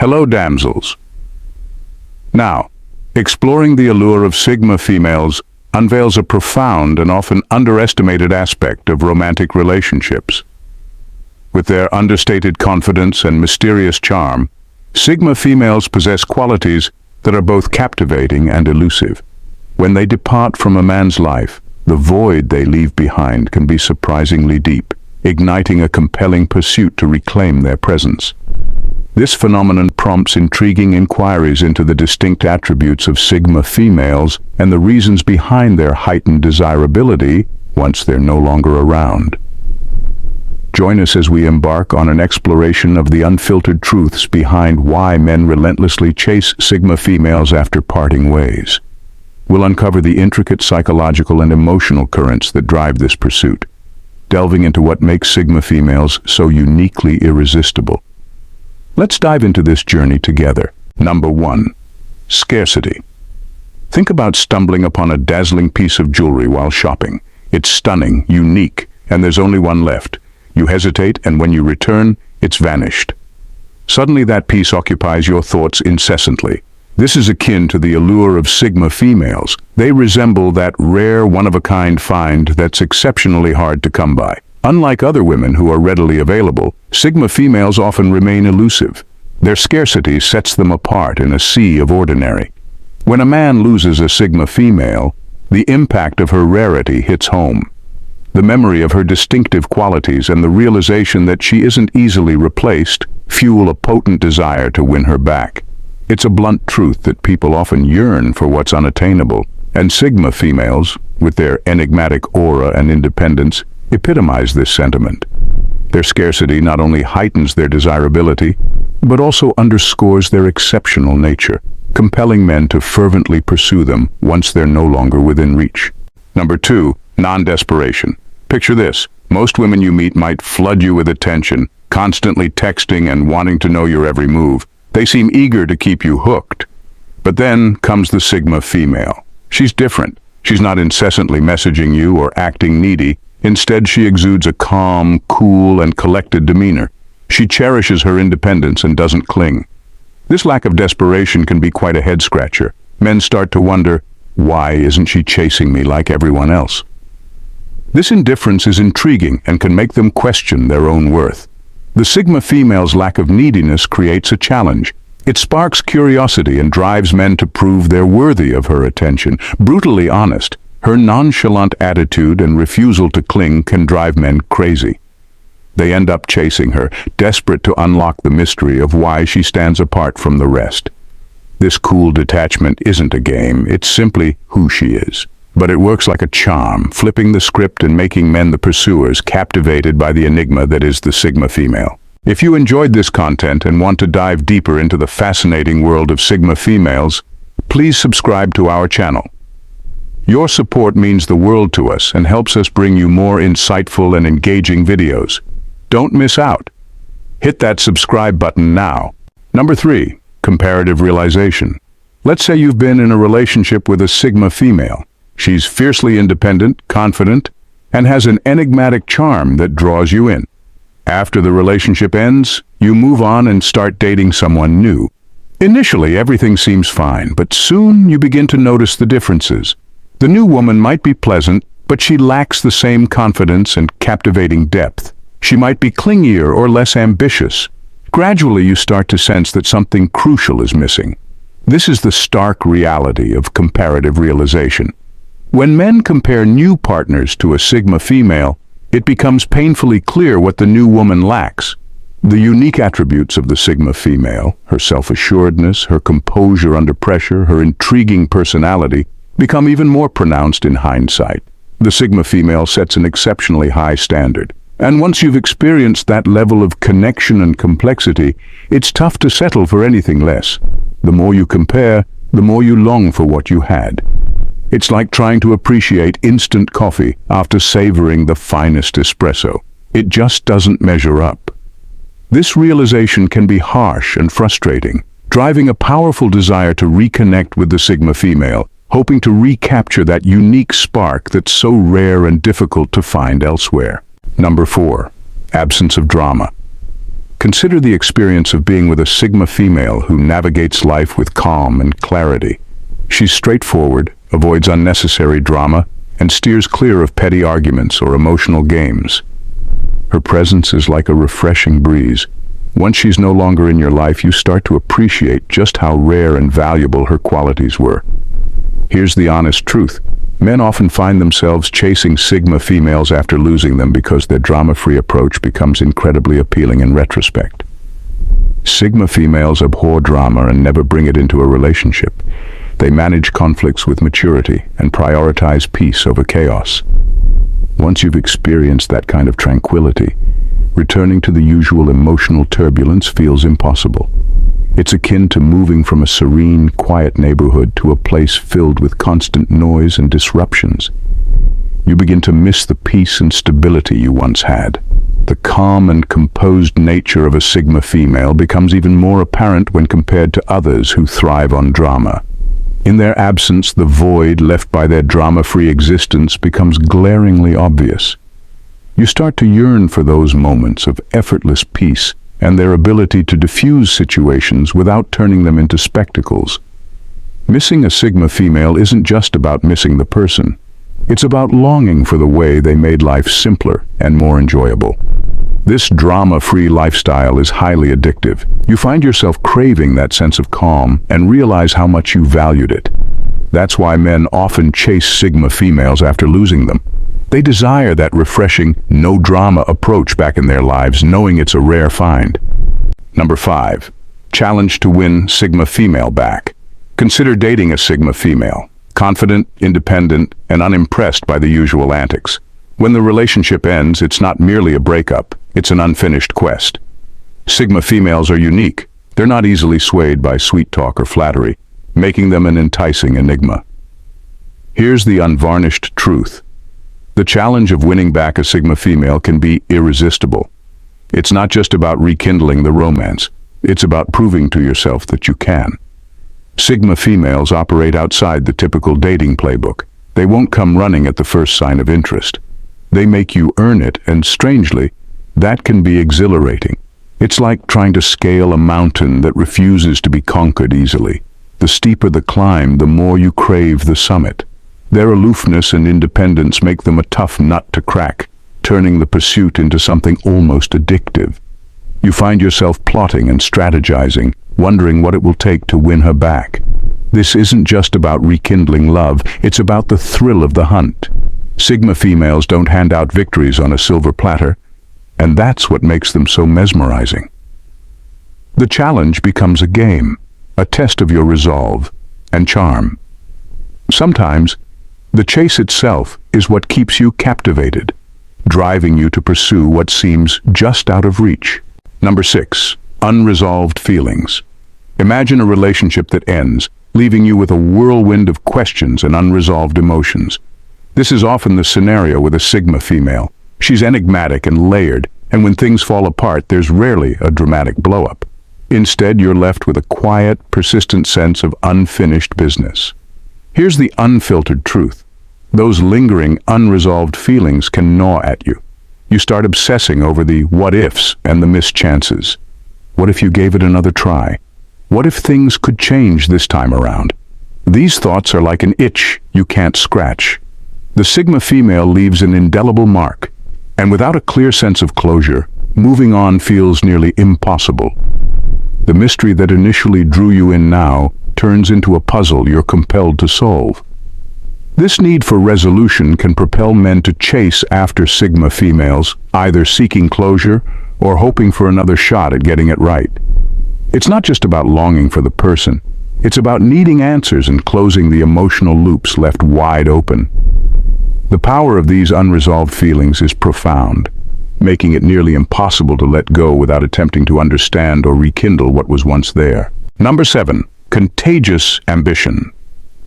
Hello, damsels. Now, exploring the allure of Sigma females unveils a profound and often underestimated aspect of romantic relationships. With their understated confidence and mysterious charm, Sigma females possess qualities that are both captivating and elusive. When they depart from a man's life, the void they leave behind can be surprisingly deep, igniting a compelling pursuit to reclaim their presence. This phenomenon prompts intriguing inquiries into the distinct attributes of Sigma females and the reasons behind their heightened desirability once they're no longer around. Join us as we embark on an exploration of the unfiltered truths behind why men relentlessly chase Sigma females after parting ways. We'll uncover the intricate psychological and emotional currents that drive this pursuit, delving into what makes Sigma females so uniquely irresistible. Let's dive into this journey together. Number 1. Scarcity. Think about stumbling upon a dazzling piece of jewelry while shopping. It's stunning, unique, and there's only one left. You hesitate, and when you return, it's vanished. Suddenly that piece occupies your thoughts incessantly. This is akin to the allure of Sigma females. They resemble that rare, one-of-a-kind find that's exceptionally hard to come by. Unlike other women who are readily available, Sigma females often remain elusive. Their scarcity sets them apart in a sea of ordinary. When a man loses a Sigma female, the impact of her rarity hits home. The memory of her distinctive qualities and the realization that she isn't easily replaced fuel a potent desire to win her back. It's a blunt truth that people often yearn for what's unattainable, and Sigma females, with their enigmatic aura and independence, epitomize this sentiment. Their scarcity not only heightens their desirability, but also underscores their exceptional nature, compelling men to fervently pursue them once they're no longer within reach. Number 2, non-desperation. Picture this. Most women you meet might flood you with attention, constantly texting and wanting to know your every move. They seem eager to keep you hooked. But then comes the Sigma female. She's different. She's not incessantly messaging you or acting needy. Instead, she exudes a calm, cool, and collected demeanor. She cherishes her independence and doesn't cling. This lack of desperation can be quite a head-scratcher. Men start to wonder, why isn't she chasing me like everyone else? This indifference is intriguing and can make them question their own worth. The Sigma female's lack of neediness creates a challenge. It sparks curiosity and drives men to prove they're worthy of her attention. Brutally honest, her nonchalant attitude and refusal to cling can drive men crazy. They end up chasing her, desperate to unlock the mystery of why she stands apart from the rest. This cool detachment isn't a game, it's simply who she is. But it works like a charm, flipping the script and making men the pursuers, captivated by the enigma that is the Sigma female. If you enjoyed this content and want to dive deeper into the fascinating world of Sigma females, please subscribe to our channel. Your support means the world to us and helps us bring you more insightful and engaging videos. Don't miss out. Hit that subscribe button now. Number 3, comparative realization. Let's say you've been in a relationship with a Sigma female. She's fiercely independent, confident, and has an enigmatic charm that draws you in. After the relationship ends, you move on and start dating someone new. Initially, everything seems fine, but soon you begin to notice the differences. The new woman might be pleasant, but she lacks the same confidence and captivating depth. She might be clingier or less ambitious. Gradually, you start to sense that something crucial is missing. This is the stark reality of comparative realization. When men compare new partners to a Sigma female, it becomes painfully clear what the new woman lacks. The unique attributes of the Sigma female, her self-assuredness, her composure under pressure, her intriguing personality, become even more pronounced in hindsight. The Sigma female sets an exceptionally high standard. And once you've experienced that level of connection and complexity, it's tough to settle for anything less. The more you compare, the more you long for what you had. It's like trying to appreciate instant coffee after savoring the finest espresso. It just doesn't measure up. This realization can be harsh and frustrating, driving a powerful desire to reconnect with the Sigma female, hoping to recapture that unique spark that's so rare and difficult to find elsewhere. Number 4, absence of drama. Consider the experience of being with a Sigma female who navigates life with calm and clarity. She's straightforward, avoids unnecessary drama, and steers clear of petty arguments or emotional games. Her presence is like a refreshing breeze. Once she's no longer in your life, you start to appreciate just how rare and valuable her qualities were. Here's the honest truth. Men often find themselves chasing Sigma females after losing them because their drama-free approach becomes incredibly appealing in retrospect. Sigma females abhor drama and never bring it into a relationship. They manage conflicts with maturity and prioritize peace over chaos. Once you've experienced that kind of tranquility, returning to the usual emotional turbulence feels impossible. It's akin to moving from a serene, quiet neighborhood to a place filled with constant noise and disruptions. You begin to miss the peace and stability you once had. The calm and composed nature of a Sigma female becomes even more apparent when compared to others who thrive on drama. In their absence, the void left by their drama-free existence becomes glaringly obvious. You start to yearn for those moments of effortless peace and their ability to diffuse situations without turning them into spectacles. Missing a Sigma female isn't just about missing the person. It's about longing for the way they made life simpler and more enjoyable. This drama-free lifestyle is highly addictive. You find yourself craving that sense of calm and realize how much you valued it. That's why men often chase Sigma females after losing them. They desire that refreshing, no-drama approach back in their lives, knowing it's a rare find. Number 5. Challenge to win Sigma female back. Consider dating a Sigma female. Confident, independent, and unimpressed by the usual antics. When the relationship ends, it's not merely a breakup, it's an unfinished quest. Sigma females are unique. They're not easily swayed by sweet talk or flattery, making them an enticing enigma. Here's the unvarnished truth. The challenge of winning back a Sigma female can be irresistible. It's not just about rekindling the romance. It's about proving to yourself that you can. Sigma females operate outside the typical dating playbook. They won't come running at the first sign of interest. They make you earn it, and strangely, that can be exhilarating. It's like trying to scale a mountain that refuses to be conquered easily. The steeper the climb, the more you crave the summit. Their aloofness and independence make them a tough nut to crack, turning the pursuit into something almost addictive. You find yourself plotting and strategizing, wondering what it will take to win her back. This isn't just about rekindling love, it's about the thrill of the hunt. Sigma females don't hand out victories on a silver platter, and that's what makes them so mesmerizing. The challenge becomes a game, a test of your resolve and charm. Sometimes, the chase itself is what keeps you captivated, driving you to pursue what seems just out of reach. Number 6. Unresolved feelings. Imagine a relationship that ends, leaving you with a whirlwind of questions and unresolved emotions. This is often the scenario with a Sigma female. She's enigmatic and layered, and when things fall apart, there's rarely a dramatic blow-up. Instead, you're left with a quiet, persistent sense of unfinished business. Here's the unfiltered truth. Those lingering, unresolved feelings can gnaw at you. You start obsessing over the what-ifs and the missed chances. What if you gave it another try? What if things could change this time around? These thoughts are like an itch you can't scratch. The Sigma female leaves an indelible mark, and without a clear sense of closure, moving on feels nearly impossible. The mystery that initially drew you in now turns into a puzzle you're compelled to solve. This need for resolution can propel men to chase after Sigma females, either seeking closure or hoping for another shot at getting it right. It's not just about longing for the person, it's about needing answers and closing the emotional loops left wide open. The power of these unresolved feelings is profound, making it nearly impossible to let go without attempting to understand or rekindle what was once there. Number 7. Contagious ambition.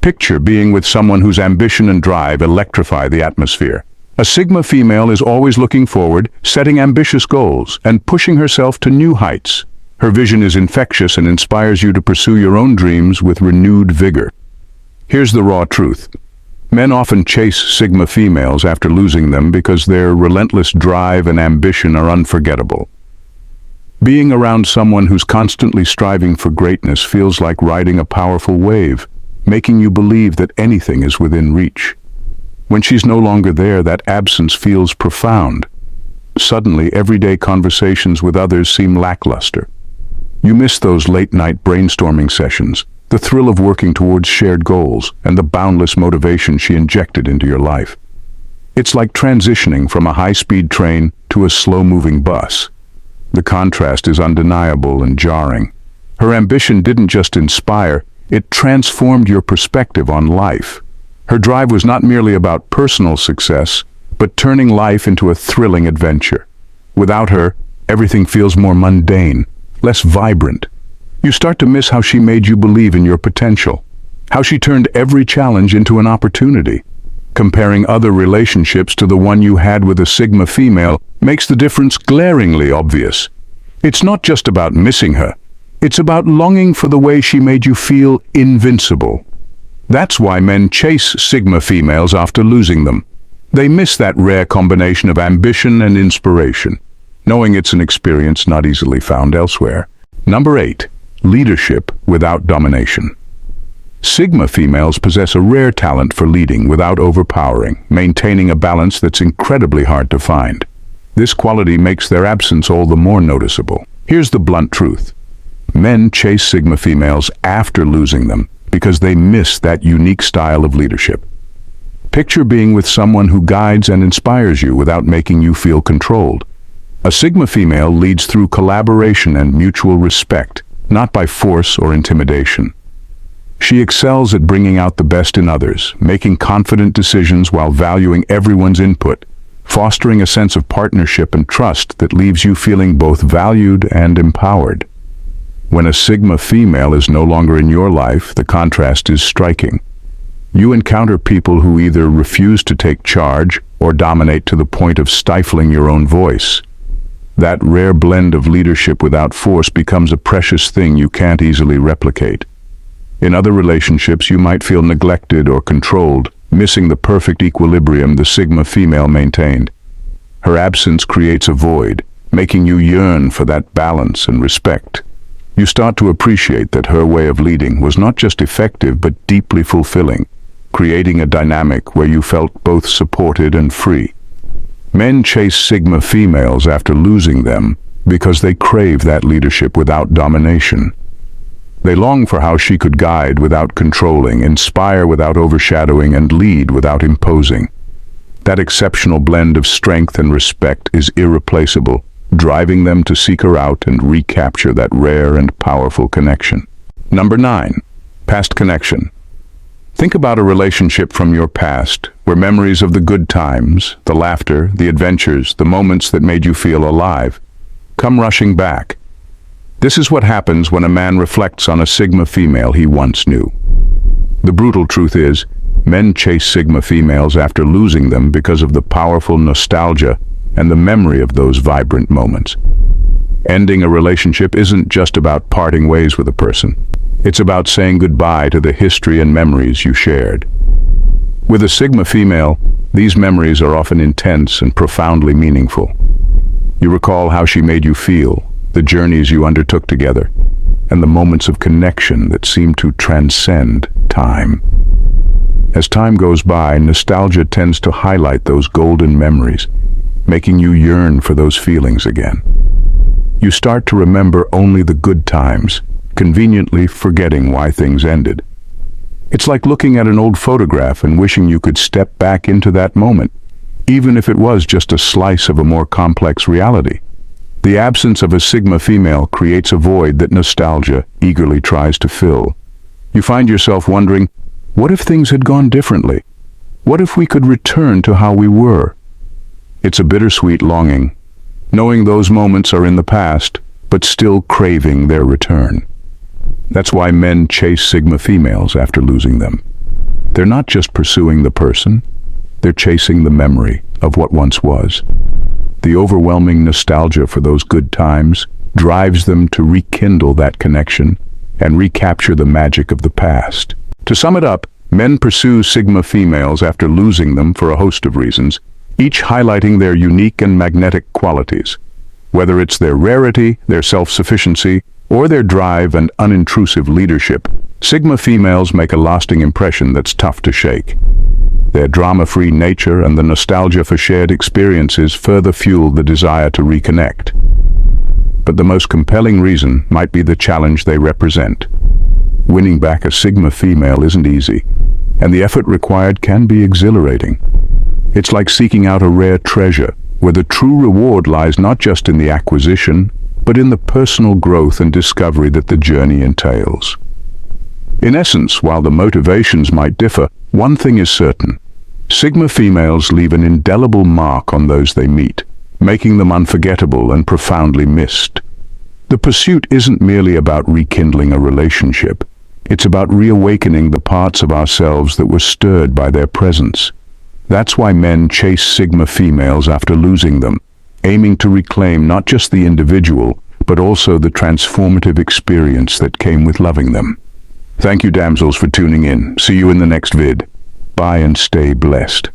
Picture being with someone whose ambition and drive electrify the atmosphere. A Sigma female is always looking forward, setting ambitious goals, and pushing herself to new heights. Her vision is infectious and inspires you to pursue your own dreams with renewed vigor. Here's the raw truth. Men often chase Sigma females after losing them because their relentless drive and ambition are unforgettable. Being around someone who's constantly striving for greatness feels like riding a powerful wave, making you believe that anything is within reach. When she's no longer there, that absence feels profound. Suddenly, everyday conversations with others seem lackluster. You miss those late-night brainstorming sessions, the thrill of working towards shared goals, and the boundless motivation she injected into your life. It's like transitioning from a high-speed train to a slow-moving bus. The contrast is undeniable and jarring. Her ambition didn't just inspire, it transformed your perspective on life. Her drive was not merely about personal success, but turning life into a thrilling adventure. Without her, everything feels more mundane, less vibrant. You start to miss how she made you believe in your potential, how she turned every challenge into an opportunity. Comparing other relationships to the one you had with a Sigma female makes the difference glaringly obvious. It's not just about missing her, it's about longing for the way she made you feel invincible. That's why men chase Sigma females after losing them. They miss that rare combination of ambition and inspiration, knowing it's an experience not easily found elsewhere. Number 8. Leadership without domination. Sigma females possess a rare talent for leading without overpowering, maintaining a balance that's incredibly hard to find. This quality makes their absence all the more noticeable. Here's the blunt truth. Men chase Sigma females after losing them because they miss that unique style of leadership. Picture being with someone who guides and inspires you without making you feel controlled. A Sigma female leads through collaboration and mutual respect, not by force or intimidation. She excels at bringing out the best in others, making confident decisions while valuing everyone's input, fostering a sense of partnership and trust that leaves you feeling both valued and empowered. When a Sigma female is no longer in your life, the contrast is striking. You encounter people who either refuse to take charge or dominate to the point of stifling your own voice. That rare blend of leadership without force becomes a precious thing you can't easily replicate. In other relationships, you might feel neglected or controlled, missing the perfect equilibrium the Sigma female maintained. Her absence creates a void, making you yearn for that balance and respect. You start to appreciate that her way of leading was not just effective but deeply fulfilling, creating a dynamic where you felt both supported and free. Men chase Sigma females after losing them because they crave that leadership without domination. They long for how she could guide without controlling, inspire without overshadowing, and lead without imposing. That exceptional blend of strength and respect is irreplaceable, driving them to seek her out and recapture that rare and powerful connection. Number 9. Past connection. Think about a relationship from your past, where memories of the good times, the laughter, the adventures, the moments that made you feel alive, come rushing back. This is what happens when a man reflects on a Sigma female he once knew. The brutal truth is, men chase Sigma females after losing them because of the powerful nostalgia and the memory of those vibrant moments. Ending a relationship isn't just about parting ways with a person. It's about saying goodbye to the history and memories you shared. With a Sigma female, these memories are often intense and profoundly meaningful. You recall how she made you feel, the journeys you undertook together, and the moments of connection that seem to transcend time. As time goes by, nostalgia tends to highlight those golden memories, making you yearn for those feelings again. You start to remember only the good times, conveniently forgetting why things ended. It's like looking at an old photograph and wishing you could step back into that moment, even if it was just a slice of a more complex reality. The absence of a Sigma female creates a void that nostalgia eagerly tries to fill. You find yourself wondering, what if things had gone differently? What if we could return to how we were? It's a bittersweet longing, knowing those moments are in the past, but still craving their return. That's why men chase Sigma females after losing them. They're not just pursuing the person, they're chasing the memory of what once was. The overwhelming nostalgia for those good times drives them to rekindle that connection and recapture the magic of the past. To sum it up, men pursue Sigma females after losing them for a host of reasons, each highlighting their unique and magnetic qualities. Whether it's their rarity, their self-sufficiency, or their drive and unintrusive leadership, Sigma females make a lasting impression that's tough to shake. Their drama-free nature and the nostalgia for shared experiences further fuel the desire to reconnect. But the most compelling reason might be the challenge they represent. Winning back a Sigma female isn't easy, and the effort required can be exhilarating. It's like seeking out a rare treasure, where the true reward lies not just in the acquisition, but in the personal growth and discovery that the journey entails. In essence, while the motivations might differ, one thing is certain. Sigma females leave an indelible mark on those they meet, making them unforgettable and profoundly missed. The pursuit isn't merely about rekindling a relationship. It's about reawakening the parts of ourselves that were stirred by their presence. That's why men chase Sigma females after losing them, aiming to reclaim not just the individual, but also the transformative experience that came with loving them. Thank you, damsels, for tuning in. See you in the next vid. Bye and stay blessed.